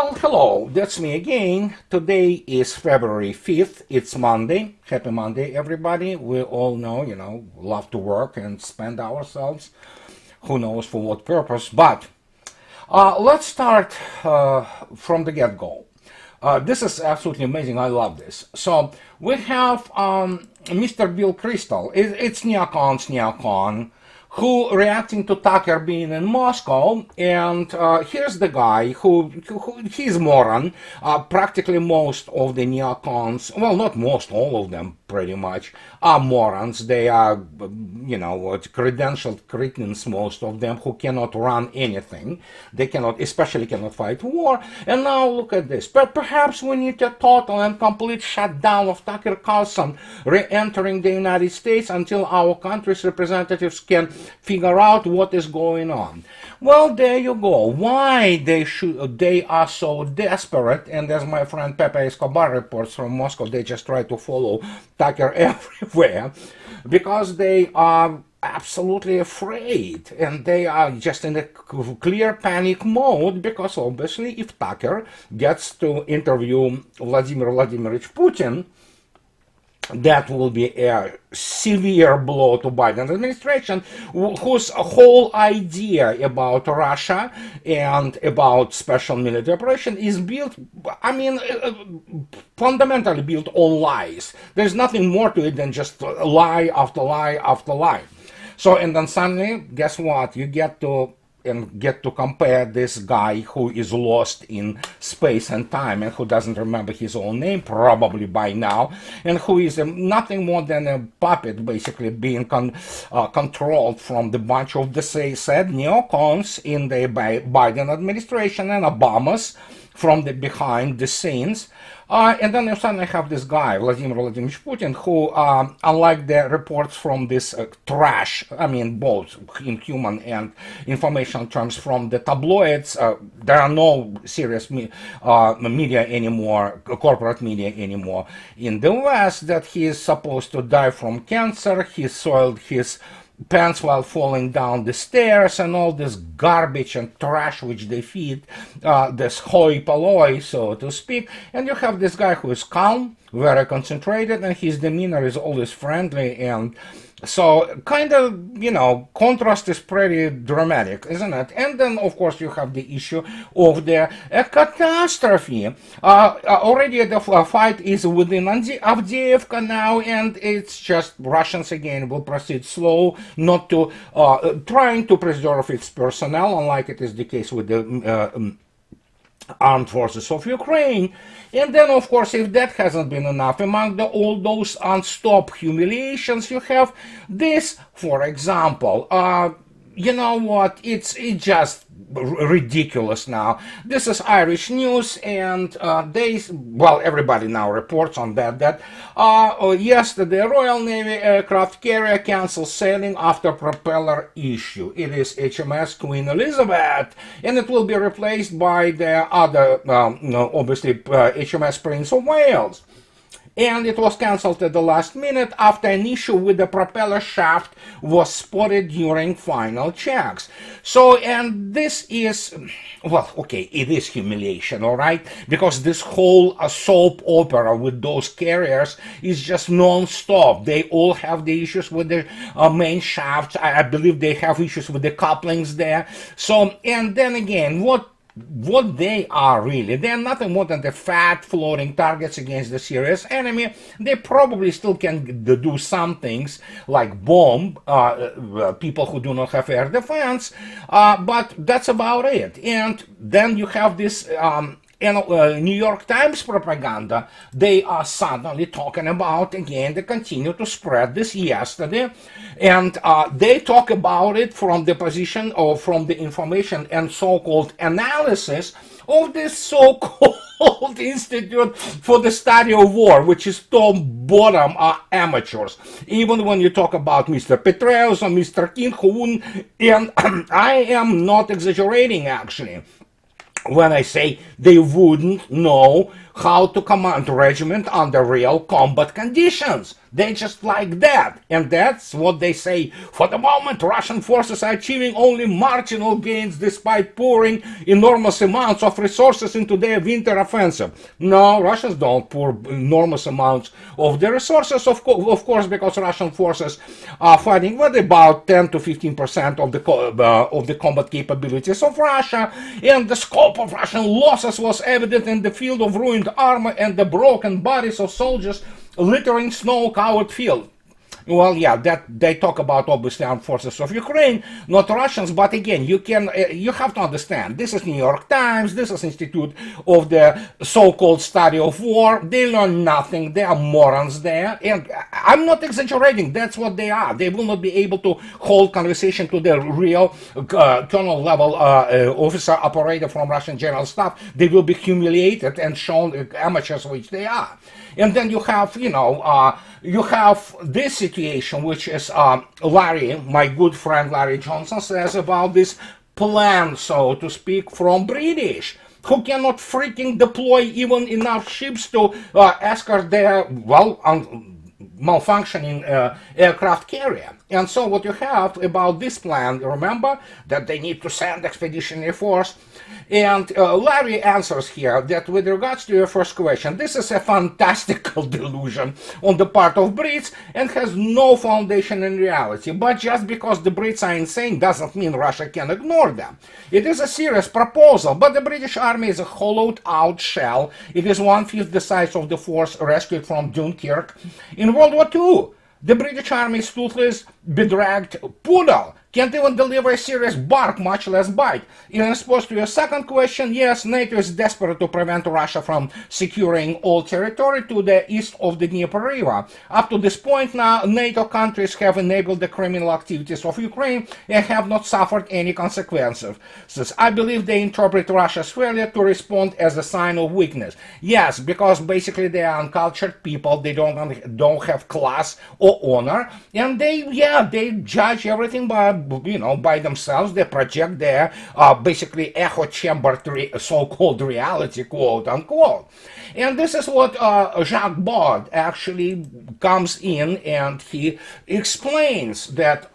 Well, hello, that's me again. Today is February 5th. It's Monday. Happy Monday, everybody. We all know, love to work and spend ourselves. Who knows for what purpose. But let's start from the get-go. This is absolutely amazing. I love this. So we have Mr. Bill Crystal. It's neocon, who reacting to Tucker being in Moscow, and here's the guy who he's moron. Practically most of the neocons, well, not most, all of them pretty much, are morons. They are, credentialed cretins, most of them, who cannot run anything. They especially cannot fight war. And now look at this. But perhaps we need a total and complete shutdown of Tucker Carlson re-entering the United States until our country's representatives can figure out what is going on. Well, there you go. Why they are so desperate, and as my friend Pepe Escobar reports from Moscow, they just try to follow Tucker everywhere, because they are absolutely afraid, and they are just in a clear panic mode, because obviously if Tucker gets to interview Vladimir Vladimirovich Putin, that will be a severe blow to Biden administration, whose whole idea about Russia and about special military operation is built, fundamentally built on lies. There's nothing more to it than just lie after lie after lie. So, and then suddenly, guess what? You get to compare this guy who is lost in space and time and who doesn't remember his own name probably by now, and who is nothing more than a puppet, basically being controlled from the bunch of the said neocons in the Biden administration and Obama's from the behind the scenes. And then you suddenly have this guy, Vladimir Vladimirovich Putin, who, unlike the reports from this trash, both in human and information terms from the tabloids, there are no serious media anymore, corporate media anymore in the West, that he is supposed to die from cancer. He soiled his pants while falling down the stairs, and all this garbage and trash which they feed, this hoi polloi, so to speak. And you have this guy who is calm, very concentrated, and his demeanor is always friendly, and so kind of, contrast is pretty dramatic, isn't it? And then, of course, you have the issue of the catastrophe. Already the fight is within Avdiivka now, and it's just Russians again will proceed slow, not to trying to preserve its personnel, unlike it is the case with the armed forces of Ukraine. And then, of course, if that hasn't been enough, among all those unstopped humiliations, you have this, for example. You know what? It's just ridiculous now. This is Irish news, and everybody now reports on that yesterday Royal Navy aircraft carrier canceled sailing after propeller issue. It is HMS Queen Elizabeth, and it will be replaced by the other, obviously, HMS Prince of Wales. And it was cancelled at the last minute after an issue with the propeller shaft was spotted during final checks. So, and this is, it is humiliation, all right? Because this whole soap opera with those carriers is just non-stop. They all have the issues with the main shafts. I believe they have issues with the couplings there. So, and then again, what they are really, they're nothing more than the fat floating targets against the serious enemy. They probably still can do some things like bomb people who do not have air defense, but that's about it. And then you have this New York Times propaganda. They are suddenly talking about, again, they continue to spread this yesterday, and they talk about it from the position or from the information and so-called analysis of this so-called Institute for the Study of War, which is top bottom amateurs. Even when you talk about Mr. Petraeus or Mr. King, who wouldn't, and I am not exaggerating actually when I say they wouldn't know how to command regiment under real combat conditions. They just like that. And that's what they say. For the moment, Russian forces are achieving only marginal gains despite pouring enormous amounts of resources into their winter offensive. No, Russians don't pour enormous amounts of the resources, of course, because Russian forces are fighting with about 10 to 15% of the combat capabilities of Russia, and the scope of Russian losses was evident in the field of ruined armor and the broken bodies of soldiers littering snow-covered field. Well, yeah, that they talk about obviously armed forces of Ukraine, not Russians. But again, you have to understand. This is New York Times. This is Institute of the so-called Study of War. They learn nothing. They are morons there, and I'm not exaggerating. That's what they are. They will not be able to hold conversation to the real colonel level officer operator from Russian General Staff. They will be humiliated and shown amateurs, which they are. And then you have, you have this situation, which is Larry, my good friend Larry Johnson, says about this plan, so to speak, from British, who cannot freaking deploy even enough ships to escort their, malfunctioning aircraft carrier. And so what you have about this plan, remember that they need to send expeditionary force. And Larry answers here that with regards to your first question, this is a fantastical delusion on the part of Brits and has no foundation in reality. But just because the Brits are insane doesn't mean Russia can ignore them. It is a serious proposal, but the British army is a hollowed out shell. It is 1/5 the size of the force rescued from Dunkirk in World War II. The British Army's toothless, bedraggled poodle can't even deliver a serious bark, much less bite. In response to your second question, yes, NATO is desperate to prevent Russia from securing all territory to the east of the Dnieper River. Up to this point now, NATO countries have enabled the criminal activities of Ukraine and have not suffered any consequences. I believe they interpret Russia's failure to respond as a sign of weakness. Yes, because basically they are uncultured people, they don't have class or honor, and they judge everything by themselves. They project their basically echo chamber so-called reality, quote unquote. And this is what Jacques Baud actually comes in and he explains that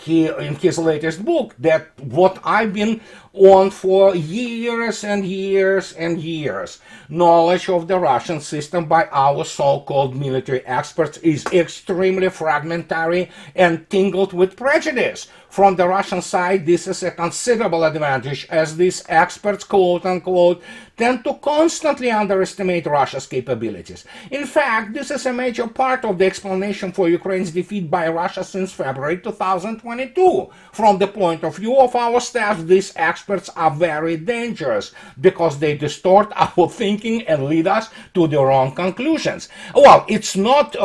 in his latest book, that what I've been on for years and years and years, knowledge of the Russian system by our so-called military experts is extremely fragmentary and tingled with prejudice. From the Russian side, this is a considerable advantage, as these experts, quote unquote, tend to constantly underestimate Russia's capabilities. In fact, this is a major part of the explanation for Ukraine's defeat by Russia since February 2022. From the point of view of our staff, these experts are very dangerous because they distort our thinking and lead us to the wrong conclusions. Well, it's not,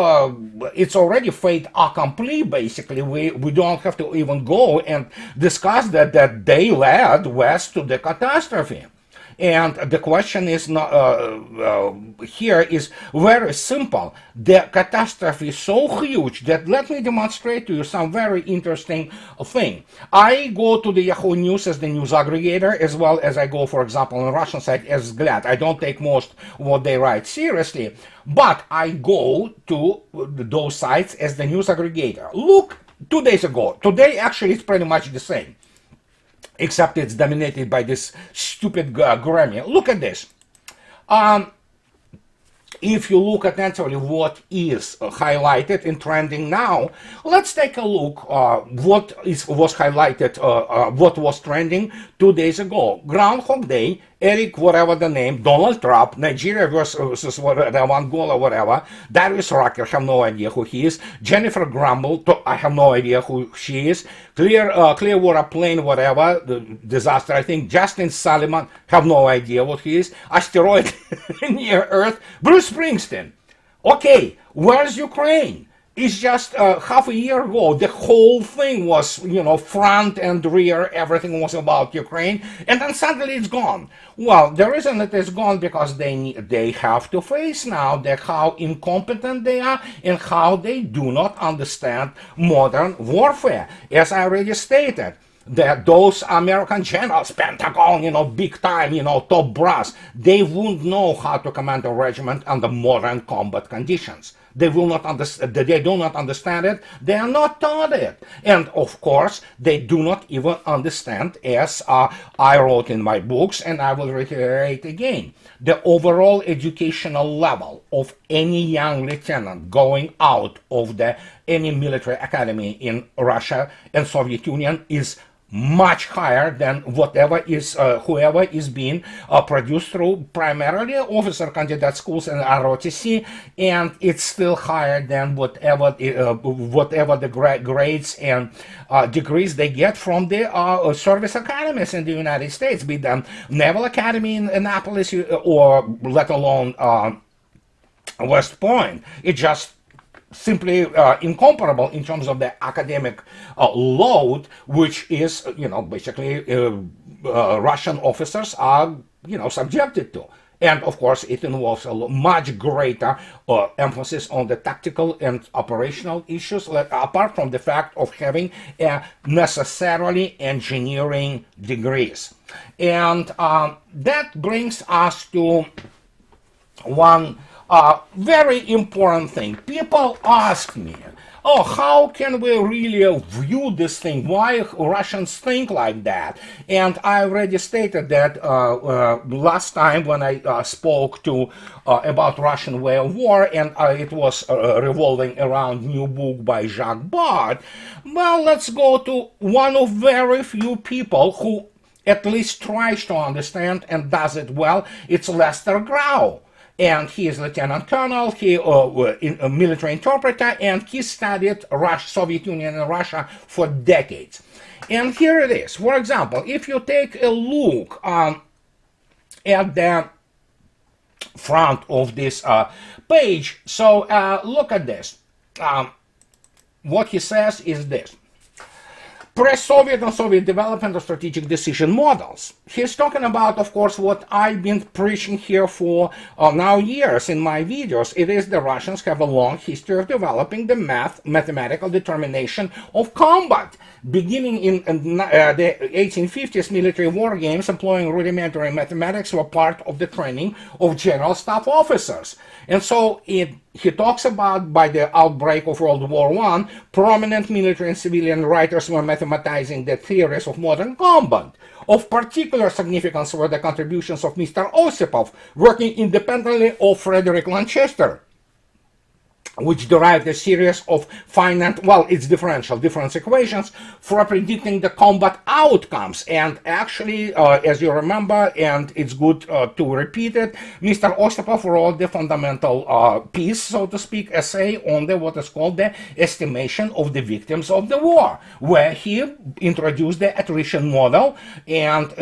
it's already fait accompli, basically. We don't have to even go and discuss that they led West to the catastrophe. And the question is here is very simple. The catastrophe is so huge that let me demonstrate to you some very interesting thing. I go to the Yahoo News as the news aggregator, as well as I go, for example, on the Russian side as Glad. I don't take most what they write seriously, but I go to those sites as the news aggregator. Look, 2 days ago. Today, actually, it's pretty much the same, except it's dominated by this stupid Grammy. Look at this. If you look attentively what is highlighted in trending now, let's take a look what was highlighted, what was trending 2 days ago. Groundhog Day, Eric, whatever the name, Donald Trump, Nigeria versus Angola, whatever, Darius Rucker, I have no idea who he is, Jennifer Grumble, I have no idea who she is, Clearwater Plain, whatever, the disaster, I think, Justin Sullivan, have no idea what he is, asteroid near Earth, Bruce Springsteen. Okay, where's Ukraine? It's just half a year ago, the whole thing was, front and rear, everything was about Ukraine, and then suddenly it's gone. Well, the reason it is gone because they have to face now how incompetent they are and how they do not understand modern warfare. As I already stated, that those American generals, Pentagon, big time, top brass, they wouldn't know how to command a regiment under modern combat conditions. They will not understand. They do not understand it. They are not taught it, and of course, they do not even understand. As I wrote in my books, and I will reiterate again, the overall educational level of any young lieutenant going out of any military academy in Russia and Soviet Union is much higher than whoever is being produced through primarily officer candidate schools and ROTC, and it's still higher than whatever the grades and degrees they get from the service academies in the United States, be them Naval Academy in Annapolis or let alone West Point. It just simply incomparable in terms of the academic load, which is, basically Russian officers are, subjected to. And of course, it involves a much greater emphasis on the tactical and operational issues, apart from the fact of having necessarily engineering degrees. And that brings us to one very important thing. People ask me, how can we really view this thing? Why Russians think like that? And I already stated that last time when I spoke about Russian way of war, and it was revolving around new book by Jacques Bart. Well, let's go to one of very few people who at least tries to understand and does it well. It's Lester Grau. And he is lieutenant colonel, he a military interpreter, and he studied Soviet Union and Russia for decades. And here it is. For example, if you take a look at the front of this page, so look at this. What he says is this. Pre-Soviet and Soviet development of strategic decision models. He's talking about, of course, what I've been preaching here for now years in my videos. It is the Russians have a long history of developing the mathematical determination of combat. Beginning in the 1850s, military war games employing rudimentary mathematics were part of the training of general staff officers. And so he talks about, by the outbreak of World War I, prominent military and civilian writers were mathematizing the theories of modern combat. Of particular significance were the contributions of Mr. Osipov, working independently of Frederick Lanchester, which derived a series of finite, it's difference equations for predicting the combat outcomes. And actually, as you remember, and it's good to repeat it, Mr. Osipov wrote the fundamental piece, so to speak, essay on what is called the estimation of the victims of the war, where he introduced the attrition model, and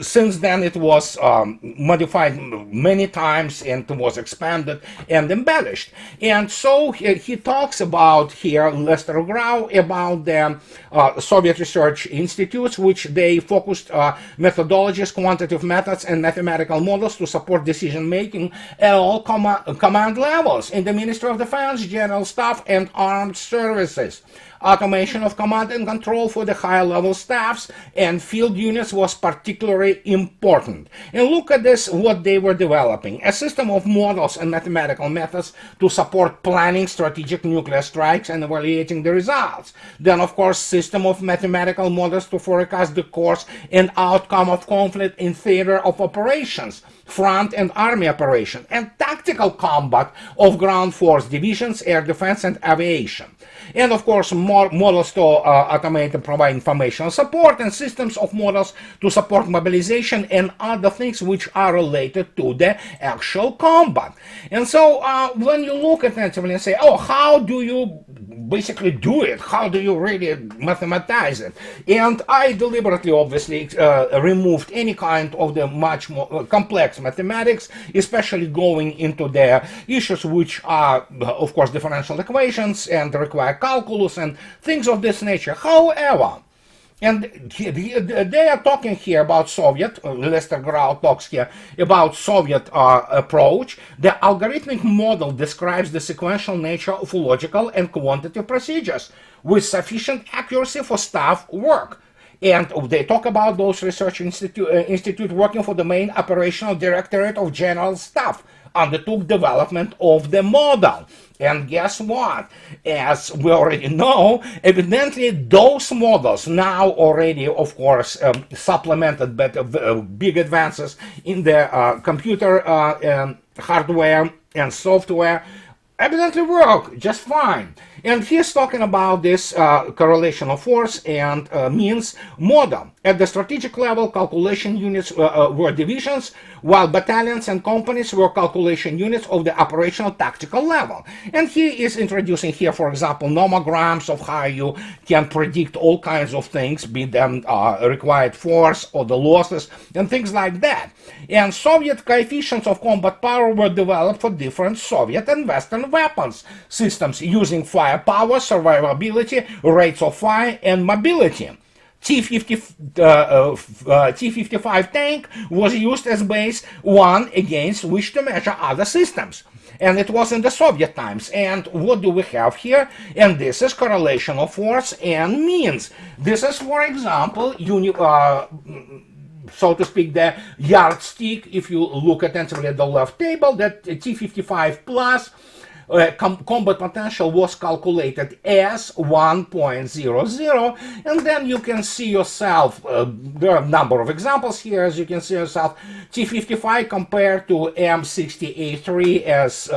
since then it was modified many times and was expanded and embellished. And so he talks about here, Lester Grau, about the Soviet research institutes, which they focused methodologies, quantitative methods, and mathematical models to support decision-making at all command levels in the Ministry of Defense, General Staff, and Armed Services. Automation of command and control for the higher level staffs and field units was particularly important. And look at this, what they were developing. A system of models and mathematical methods to support planning strategic nuclear strikes and evaluating the results. Then, of course, system of mathematical models to forecast the course and outcome of conflict in theater of operations, front and army operation, and tactical combat of ground force divisions, air defense, and aviation. And of course, more models to automate and provide informational support, and systems of models to support mobilization and other things which are related to the actual combat. And so when you look at it and say, how do you basically do it? How do you really mathematize it? And I deliberately, obviously, removed any kind of the much more complex mathematics, especially going into the issues which are, of course, differential equations and require calculus and things of this nature. However, And they are talking here about Soviet, Lester Grau talks here about Soviet approach. The algorithmic model describes the sequential nature of logical and quantitative procedures with sufficient accuracy for staff work. And they talk about those research institute working for the main operational directorate of general staff undertook development of the model. And guess what? As we already know, evidently those models now already, of course, supplemented by big advances in the computer hardware and software, evidently work just fine. And he's talking about this correlation of force and means model. At the strategic level, calculation units were divisions, while battalions and companies were calculation units of the operational tactical level. And he is introducing here, for example, nomograms of how you can predict all kinds of things, be them required force or the losses and things like that. And Soviet coefficients of combat power were developed for different Soviet and Western weapons systems using firepower, survivability, rates of fire, and mobility. T-55 tank was used as base one against which to measure other systems. And it was in the Soviet times. And what do we have here? And this is correlation of force and means. This is, for example, so to speak, the yardstick. If you look attentively at the left table, that T-55 plus combat potential was calculated as 1.00, and then you can see yourself, there are a number of examples here, as you can see yourself, T-55 compared to M60A3 as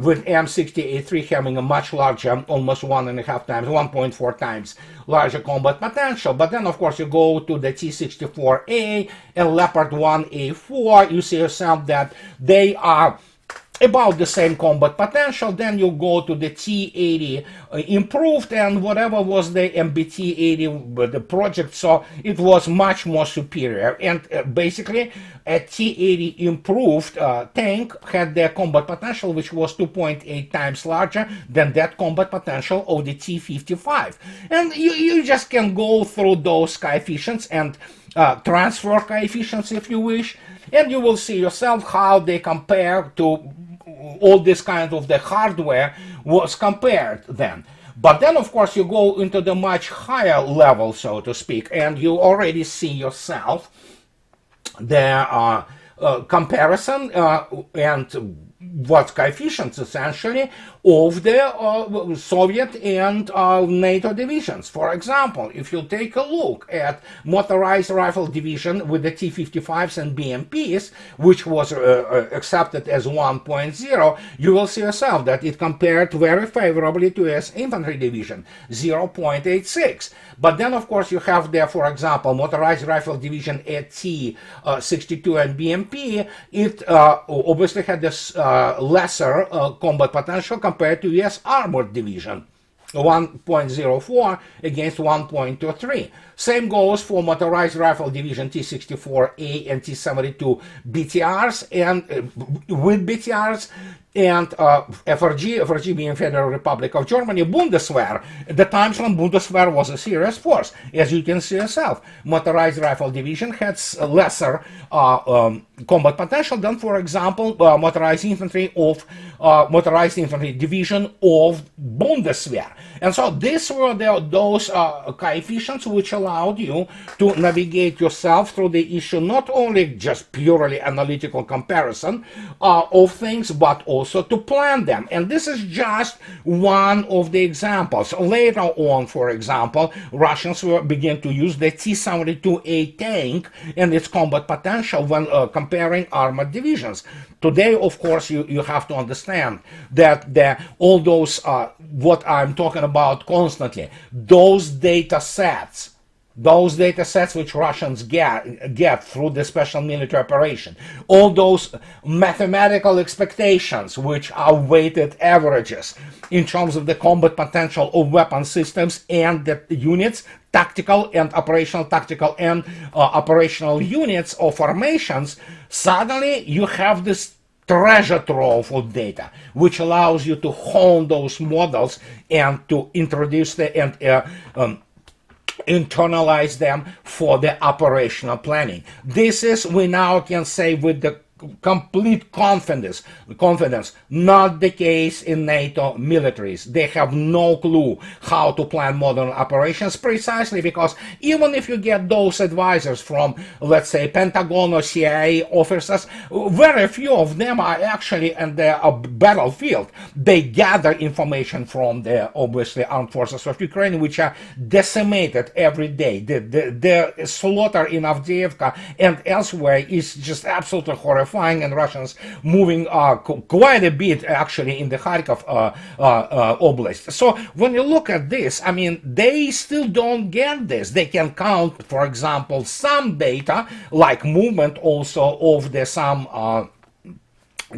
with M60A3 having a much larger, almost 1.5 times, 1.4 times larger combat potential. But then of course you go to the T-64A and Leopard 1A4, you see yourself that they are about the same combat potential. Then you go to the T-80 improved, and whatever was the MBT-80 the project, so it was much more superior. And basically a T-80 improved tank had the combat potential which was 2.8 times larger than that combat potential of the T-55. And you just can go through those coefficients and transfer coefficients if you wish, and you will see yourself how they compare to all this kind of the hardware was compared then. But then of course you go into the much higher level, so to speak, and you already see yourself the comparison and what coefficients essentially of the Soviet and NATO divisions. For example, if you take a look at motorized rifle division with the T-55s and BMPs, which was accepted as 1.0, you will see yourself that it compared very favorably to US infantry division, 0.86. But then of course you have there, for example, motorized rifle division at T-62 and BMP. It obviously had this lesser combat potential compared to US Armored Division, 1.04 against 1.23. Same goes for Motorized Rifle Division T-64A and T-72 BTRs, and with BTRs, and FRG being Federal Republic of Germany, Bundeswehr, the times when Bundeswehr was a serious force. As you can see yourself, Motorized Rifle Division had lesser combat potential than, for example, Motorized Infantry Division of Bundeswehr. And so these were those coefficients which allowed you to navigate yourself through the issue, not only just purely analytical comparison of things, but also to plan them. And this is just one of the examples. Later on, for example, Russians began to use the T-72A tank and its combat potential when comparing armored divisions. Today, of course, you have to understand that all those, what I'm talking about constantly, those data sets which Russians get through the special military operation, all those mathematical expectations which are weighted averages in terms of the combat potential of weapon systems and the units, tactical and operational units or formations, suddenly you have this treasure trove of data, which allows you to hone those models and to introduce internalize them for the operational planning. This is, we now can say with the complete confidence, not the case in NATO militaries. They have no clue how to plan modern operations, precisely because even if you get those advisors from, let's say, Pentagon or CIA officers, very few of them are actually in the battlefield. They gather information from the, obviously, armed forces of Ukraine, which are decimated every day. The slaughter in Avdiivka and elsewhere is just absolutely horrifying, and Russians moving quite a bit actually in the Kharkov oblast. So when you look at this, I mean, they still don't get this. They can count, for example, some data like movement also of the some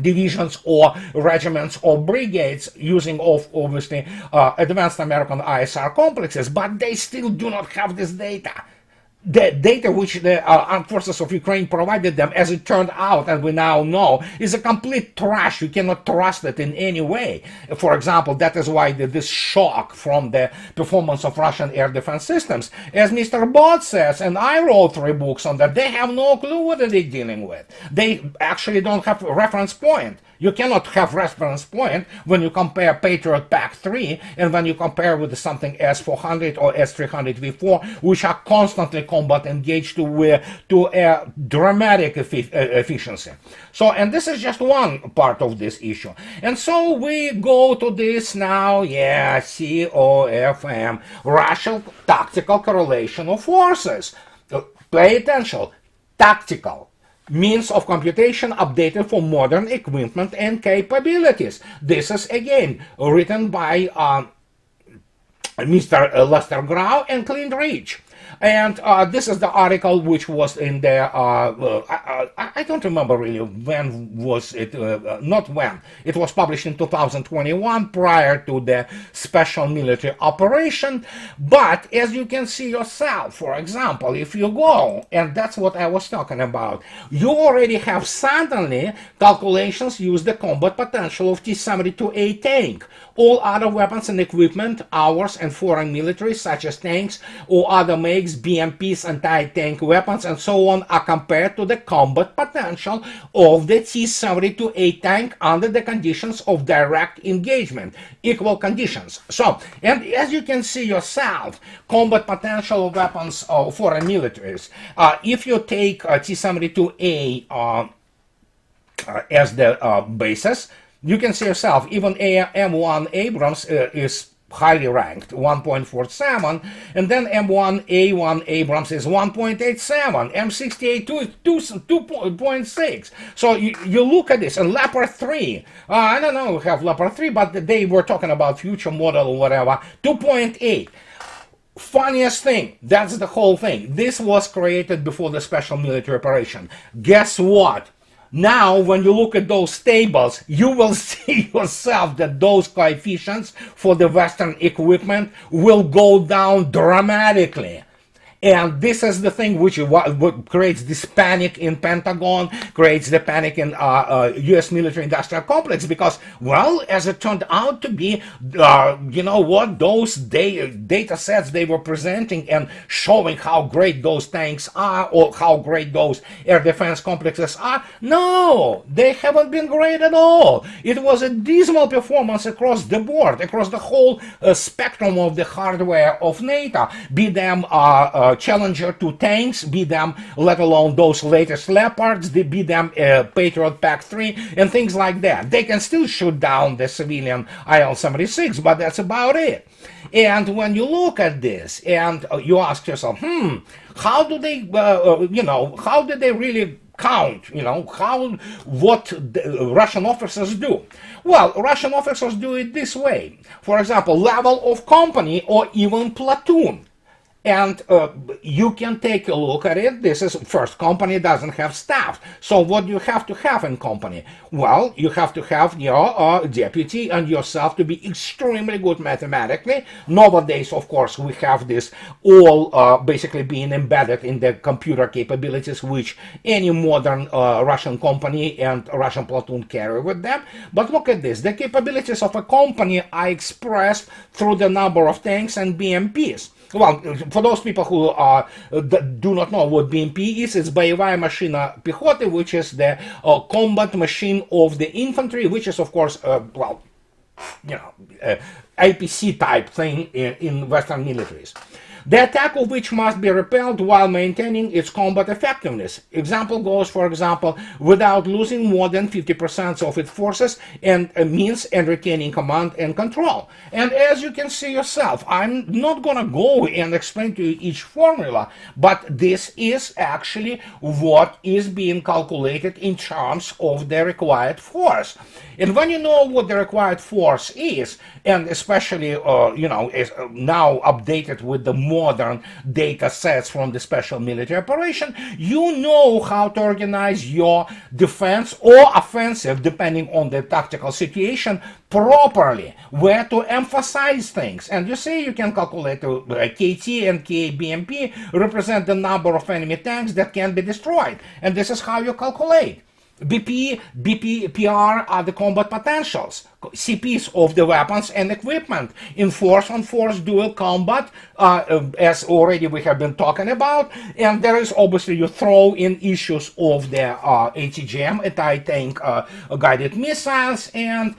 divisions or regiments or brigades using of obviously advanced American ISR complexes, but they still do not have this data. The data which the armed forces of Ukraine provided them, as it turned out, and we now know, is a complete trash. You cannot trust it in any way. For example, that is why this shock from the performance of Russian air defense systems. As Mr. Bott says, and I wrote 3 books on that, they have no clue what they're dealing with. They actually don't have a reference point. You cannot have reference point when you compare Patriot PAC-3 and when you compare with something S-400 or S-300V4, which are constantly combat engaged to a dramatic efficiency. So, and this is just one part of this issue. And so we go to this now, yeah, COFM, Russian Tactical Correlation of Forces. Pay attention, tactical. Means of computation updated for modern equipment and capabilities. This is again written by Mr. Lester Grau and Clint Rich. And this is the article which was in the, I don't remember really when was it, not when. It was published in 2021 prior to the special military operation. But as you can see yourself, for example, if you go, and that's what I was talking about, you already have suddenly calculations use the combat potential of T-72A tank. All other weapons and equipment, ours and foreign militaries, such as tanks or other makes, BMPs, anti-tank weapons, and so on, are compared to the combat potential of the T-72A tank under the conditions of direct engagement, equal conditions. So, and as you can see yourself, combat potential of weapons of foreign militaries, if you take T-72A as the basis, you can see yourself, even M1 Abrams is highly ranked, 1.47, and then M1A1 Abrams is 1.87, M68 2.6. So you look at this, and Leopard 3, I don't know, we have Leopard 3, but they were talking about future model or whatever, 2.8. Funniest thing, that's the whole thing. This was created before the special military operation. Guess what? Now, when you look at those tables, you will see yourself that those coefficients for the Western equipment will go down dramatically. And this is the thing which what creates this panic in Pentagon, creates the panic in U.S. military-industrial complex, because, well, as it turned out to be, you know what, those data sets they were presenting and showing how great those tanks are or how great those air defense complexes are, no, they haven't been great at all. It was a dismal performance across the board, across the whole spectrum of the hardware of NATO, be them Challenger 2 tanks, be them, let alone those latest Leopards, be them Patriot PAC-3 and things like that. They can still shoot down the civilian IL-76, but that's about it. And when you look at this and you ask yourself, how do they, you know, how did they really count, you know, what the Russian officers do? Well, Russian officers do it this way. For example, level of company or even platoon. And you can take a look at it. This is, first, company doesn't have staff. So what do you have to have in company? Well, you have to have your deputy and yourself to be extremely good mathematically. Nowadays, of course, we have this all basically being embedded in the computer capabilities which any modern Russian company and Russian platoon carry with them. But look at this. The capabilities of a company are expressed through the number of tanks and BMPs. Well, for those people who do not know what BMP is, it's Боевая машина пехоты, which is the combat machine of the infantry, which is, of course, well, you know, IPC type thing in Western militaries. The attack of which must be repelled while maintaining its combat effectiveness. Example goes, for example, without losing more than 50% of its forces and means and retaining command and control. And as you can see yourself, I'm not gonna go and explain to you each formula, but this is actually what is being calculated in terms of the required force. And when you know what the required force is, and especially, you know, is now updated with the modern data sets from the special military operation, you know how to organize your defense or offensive, depending on the tactical situation, properly, where to emphasize things. And you see, you can calculate KT and KBMP represent the number of enemy tanks that can be destroyed. And this is how you calculate. BP, BPR are the combat potentials, CPs of the weapons and equipment in force-on-force dual combat, as already we have been talking about. And there is obviously, you throw in issues of the ATGM, anti-tank guided missiles, and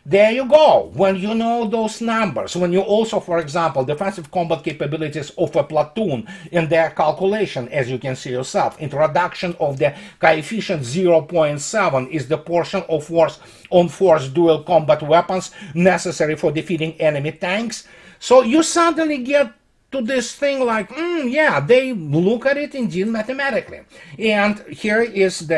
there you go. When you know those numbers, when you also, for example, defensive combat capabilities of a platoon in their calculation, as you can see yourself, introduction of the coefficient 0.7 is the portion of force-on-force dual combat weapons necessary for defeating enemy tanks. So you suddenly get to this thing like, yeah, they look at it indeed mathematically. And here is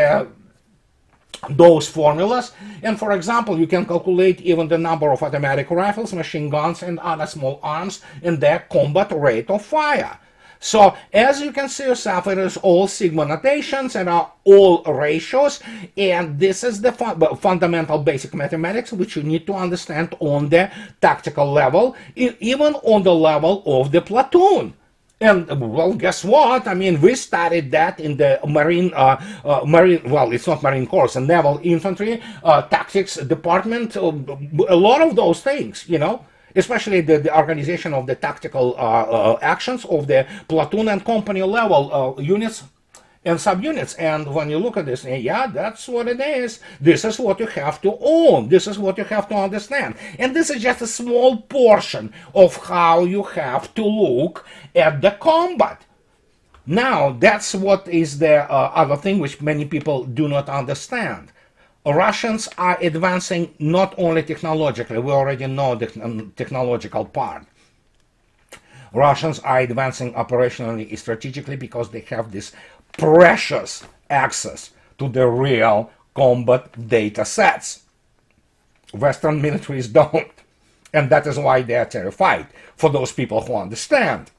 those formulas, and for example, you can calculate even the number of automatic rifles, machine guns, and other small arms and their combat rate of fire. So as you can see yourself, it is all sigma notations and are all ratios, and this is the fundamental basic mathematics which you need to understand on the tactical level, even on the level of the platoon. And well, guess what? I mean, we studied that in the Marine, well, it's not Marine Corps, and Naval Infantry Tactics Department. A lot of those things, you know, especially the organization of the tactical actions of the platoon and company level units and subunits. And when you look at this, yeah, that's what it is. This is what you have to own. This is what you have to understand. And this is just a small portion of how you have to look at the combat. Now, that's what is the other thing which many people do not understand. Russians are advancing not only technologically, we already know the technological part. Russians are advancing operationally, strategically, because they have this precious access to the real combat data sets. Western militaries don't. And that is why they are terrified, for those people who understand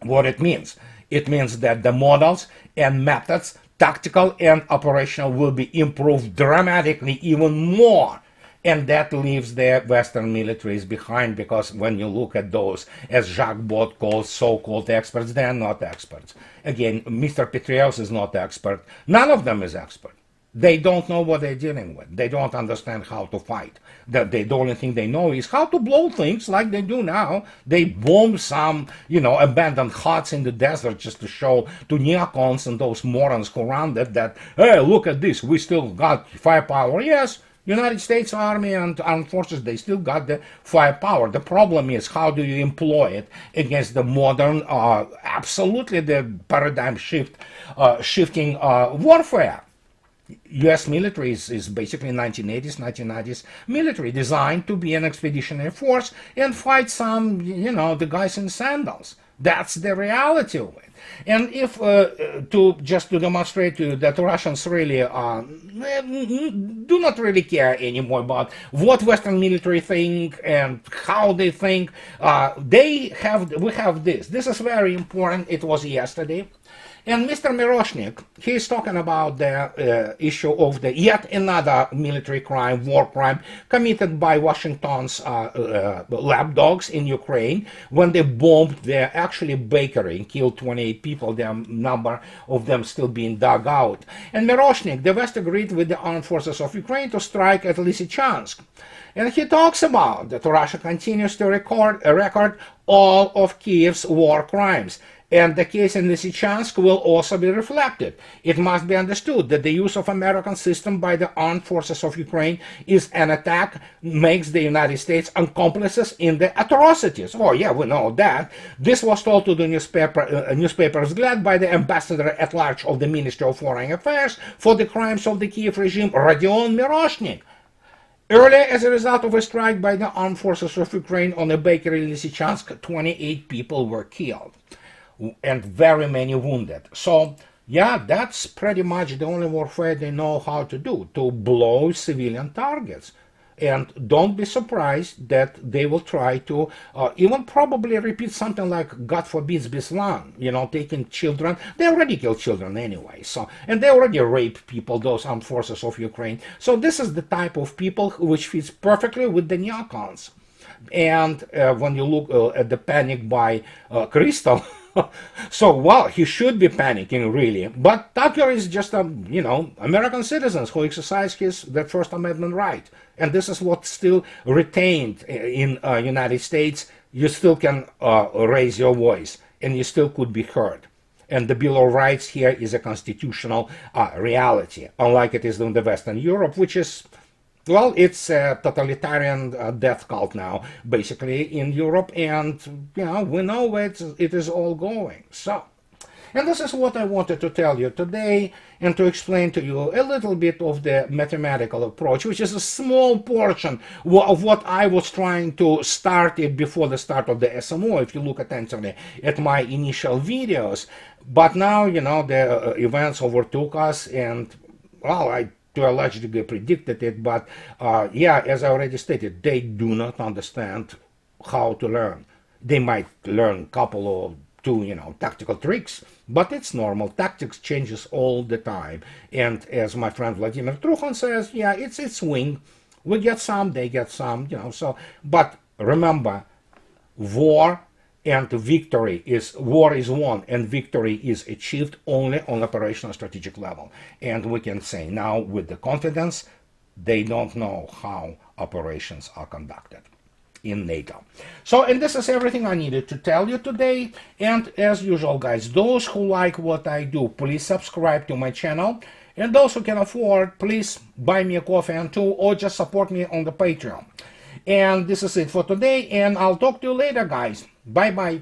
what it means. It means that the models and methods, tactical and operational, will be improved dramatically even more. And that leaves the Western militaries behind, because when you look at those, as Jacques Bot calls so-called experts, they are not experts. Again, Mr. Petraeus is not expert. None of them is expert. They don't know what they're dealing with. They don't understand how to fight. The only thing they know is how to blow things like they do now. They bomb some, you know, abandoned huts in the desert just to show to neocons and those morons who run that, hey, look at this, we still got firepower. Yes, United States Army and armed forces, they still got the firepower. The problem is, how do you employ it against the modern, absolutely the paradigm shifting warfare? U.S. military is basically 1980s military, designed to be an expeditionary force and fight some, you know, the guys in sandals. That's the reality of it. And if to demonstrate to you that Russians really do not really care anymore about what Western military think and how they think, we have this. This is very important. It was yesterday. And Mr. Miroshnik, he's talking about the issue of the yet another military crime, war crime, committed by Washington's lapdogs in Ukraine when they bombed their actually bakery and killed 28 people, the number of them still being dug out. And Miroshnik, the West agreed with the armed forces of Ukraine to strike at Lysychansk. And he talks about that Russia continues to record all of Kiev's war crimes. And the case in Lysychansk will also be reflected. It must be understood that the use of American system by the armed forces of Ukraine is an attack, makes the United States accomplices in the atrocities. Oh yeah, we know that. This was told to the newspapers Vzгляд by the ambassador at large of the Ministry of Foreign Affairs for the crimes of the Kiev regime, Rodion Miroshnik. Earlier, as a result of a strike by the armed forces of Ukraine on a bakery in Lysychansk, 28 people were killed and very many wounded. So, yeah, that's pretty much the only warfare they know how to do, to blow civilian targets. And don't be surprised that they will try to even probably repeat something like, God forbids, Beslan, taking children. They already kill children anyway. So, and they already rape people, those armed forces of Ukraine. So this is the type of people which fits perfectly with the neocons. And when you look at the panic by Crystal, so, well, he should be panicking, really. But Tucker is just a, American citizens who exercise their First Amendment right. And this is what's still retained in United States. You still can raise your voice, and you still could be heard. And the Bill of Rights here is a constitutional reality, unlike it is in the Western Europe, which is, well, it's a totalitarian death cult now, basically, in Europe, and, we know where it is all going. So, and this is what I wanted to tell you today, and to explain to you a little bit of the mathematical approach, which is a small portion of what I was trying to start it before the start of the SMO, if you look attentively at my initial videos. But now, the events overtook us, and, well, I to a large degree predicted it, but yeah, as I already stated, they do not understand how to learn. They might learn a couple of two, tactical tricks, but it's normal. Tactics changes all the time. And as my friend Vladimir Trukhon says, yeah, it's swing. We get some, they get some, so, but remember, war is won and victory is achieved only on operational strategic level. And we can say now with the confidence, they don't know how operations are conducted in NATO. So, and this is everything I needed to tell you today. And as usual, guys, those who like what I do, please subscribe to my channel. And those who can afford, please buy me a Cofm too, or just support me on the Patreon. And this is it for today, and I'll talk to you later, guys. Bye-bye.